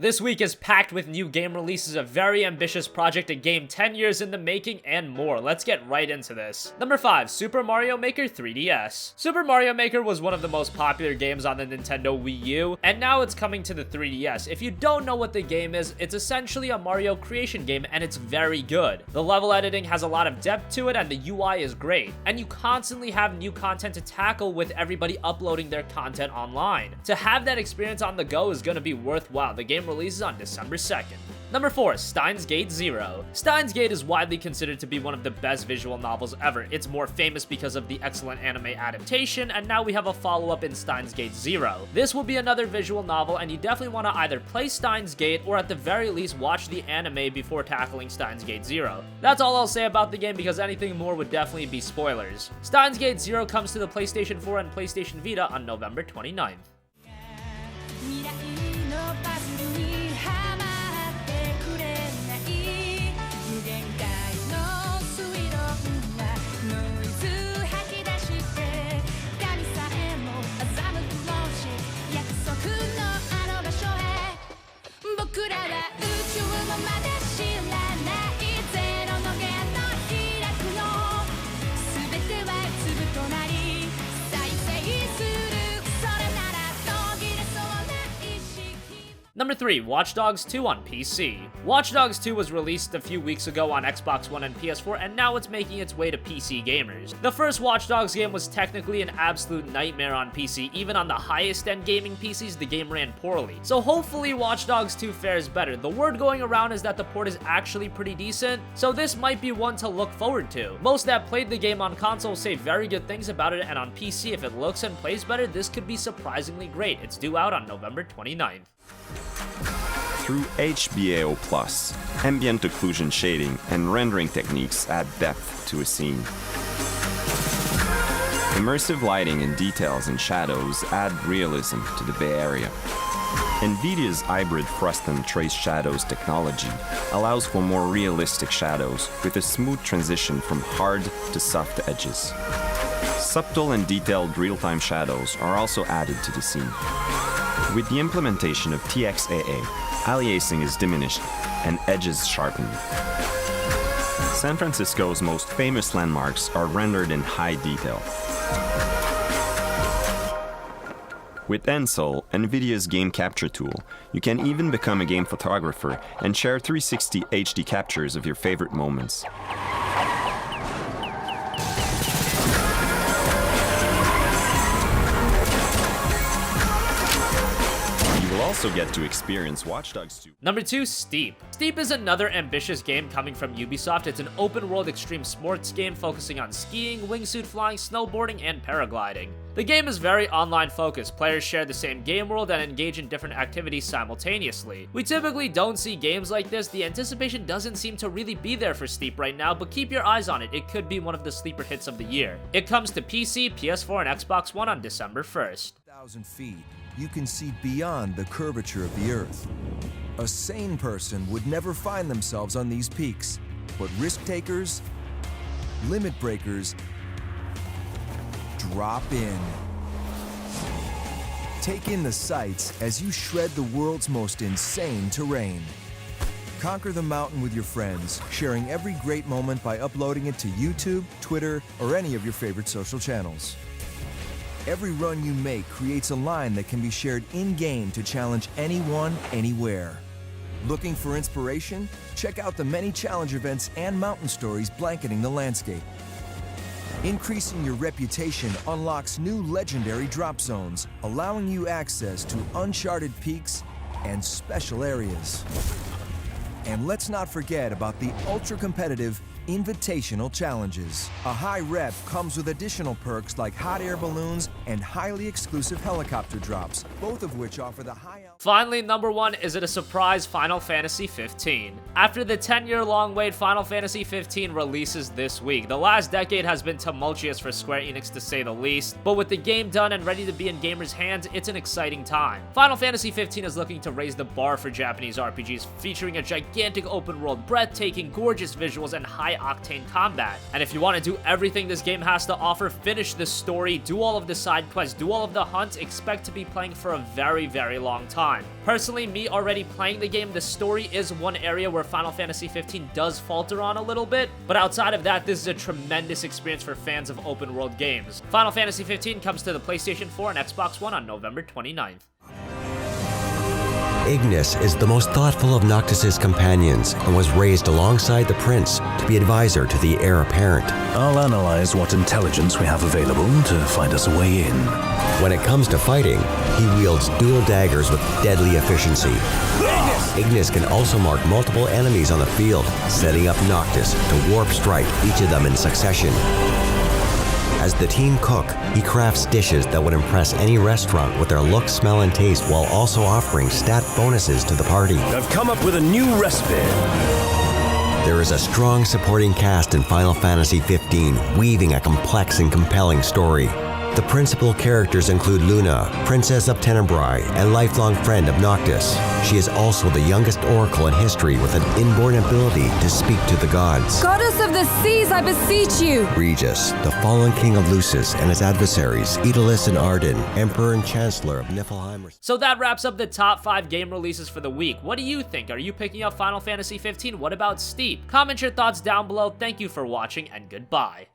This week is packed with new game releases, a very ambitious project, a game 10 years in the making, and more. Let's get right into this. Number 5, Super Mario Maker 3DS. Super Mario Maker was one of the most popular games on the Nintendo Wii U, and now it's coming to the 3DS. If you don't know what the game is, it's essentially a Mario creation game, and it's very good. The level editing has a lot of depth to it, and the UI is great. And you constantly have new content to tackle with everybody uploading their content online. To have that experience on the go is going to be worthwhile. The game releases on December 2nd. Number 4, Steins Gate Zero. Steins Gate is widely considered to be one of the best visual novels ever. It's more famous because of the excellent anime adaptation, and now we have a follow-up in Steins Gate Zero. This will be another visual novel, and you definitely want to either play Steins Gate or at the very least watch the anime before tackling Steins Gate Zero. That's all I'll say about the game because anything more would definitely be spoilers. Steins Gate Zero comes to the PlayStation 4 and PlayStation Vita on November 29th. Number 3, Watch Dogs 2 on PC. Watch Dogs 2 was released a few weeks ago on Xbox One and PS4, and now it's making its way to PC gamers. The first Watch Dogs game was technically an absolute nightmare on PC. Even on the highest end gaming PCs, the game ran poorly. So hopefully Watch Dogs 2 fares better. The word going around is that the port is actually pretty decent, so this might be one to look forward to. Most that played the game on console say very good things about it, and on PC, if it looks and plays better, this could be surprisingly great. It's due out on November 29th. Through HBAO+, ambient occlusion shading and rendering techniques add depth to a scene. Immersive lighting and details and shadows add realism to the Bay Area. NVIDIA's hybrid frost and trace shadows technology allows for more realistic shadows with a smooth transition from hard to soft edges. Subtle and detailed real-time shadows are also added to the scene. With the implementation of TXAA, aliasing is diminished and edges sharpened. San Francisco's most famous landmarks are rendered in high detail. With Ensol, NVIDIA's game capture tool, you can even become a game photographer and share 360 HD captures of your favorite moments. Also get to experience Watch Dogs 2. Number 2, Steep. Steep is another ambitious game coming from Ubisoft. It's an open-world extreme sports game focusing on skiing, wingsuit flying, snowboarding, and paragliding. The game is very online focused. Players share the same game world and engage in different activities simultaneously. We typically don't see games like this. The anticipation doesn't seem to really be there for Steep right now, but keep your eyes on it. It could be one of the sleeper hits of the year. It comes to PC, PS4, and Xbox One on December 1st. 1,000 feet. You can see beyond the curvature of the Earth. A sane person would never find themselves on these peaks, but risk takers, limit breakers, drop in. Take in the sights as you shred the world's most insane terrain. Conquer the mountain with your friends, sharing every great moment by uploading it to YouTube, Twitter, or any of your favorite social channels. Every run you make creates a line that can be shared in-game to challenge anyone, anywhere. Looking for inspiration? Check out the many challenge events and mountain stories blanketing the landscape. Increasing your reputation unlocks new legendary drop zones, allowing you access to uncharted peaks and special areas. And let's not forget about the ultra-competitive invitational challenges. A high rep comes with additional perks like hot air balloons and highly exclusive helicopter drops, both of which offer the high... Finally, number 1, is it a surprise Final Fantasy 15? After the 10-year-long wait, Final Fantasy 15 releases this week. The last decade has been tumultuous for Square Enix to say the least, but with the game done and ready to be in gamers' hands, it's an exciting time. Final Fantasy 15 is looking to raise the bar for Japanese RPGs, featuring a gigantic open world, breathtaking, gorgeous visuals, and high high-octane combat. And if you want to do everything this game has to offer, finish the story, do all of the side quests, do all of the hunts, expect to be playing for a very, very long time. Personally, me already playing the game, the story is one area where Final Fantasy 15 does falter on a little bit, but outside of that, this is a tremendous experience for fans of open world games. Final Fantasy 15 comes to the PlayStation 4 and Xbox One on November 29th. Ignis is the most thoughtful of Noctis's companions and was raised alongside the prince to be advisor to the heir apparent. I'll analyze what intelligence we have available to find us a way in. When it comes to fighting, he wields dual daggers with deadly efficiency. Ignis can also mark multiple enemies on the field, setting up Noctis to warp strike each of them in succession. As the team cook, he crafts dishes that would impress any restaurant with their look, smell, and taste while also offering stat bonuses to the party. I've come up with a new recipe. There is a strong supporting cast in Final Fantasy XV, weaving a complex and compelling story. The principal characters include Luna, Princess of Tenebrae, and lifelong friend of Noctis. She is also the youngest oracle in history with an inborn ability to speak to the gods. Goddess of the seas, I beseech you! Regis, the fallen king of Lucis, and his adversaries, Aeolus and Arden, Emperor and Chancellor of Niflheim. So that wraps up the top 5 game releases for the week. What do you think? Are you picking up Final Fantasy 15? What about Steep? Comment your thoughts down below. Thank you for watching, and goodbye.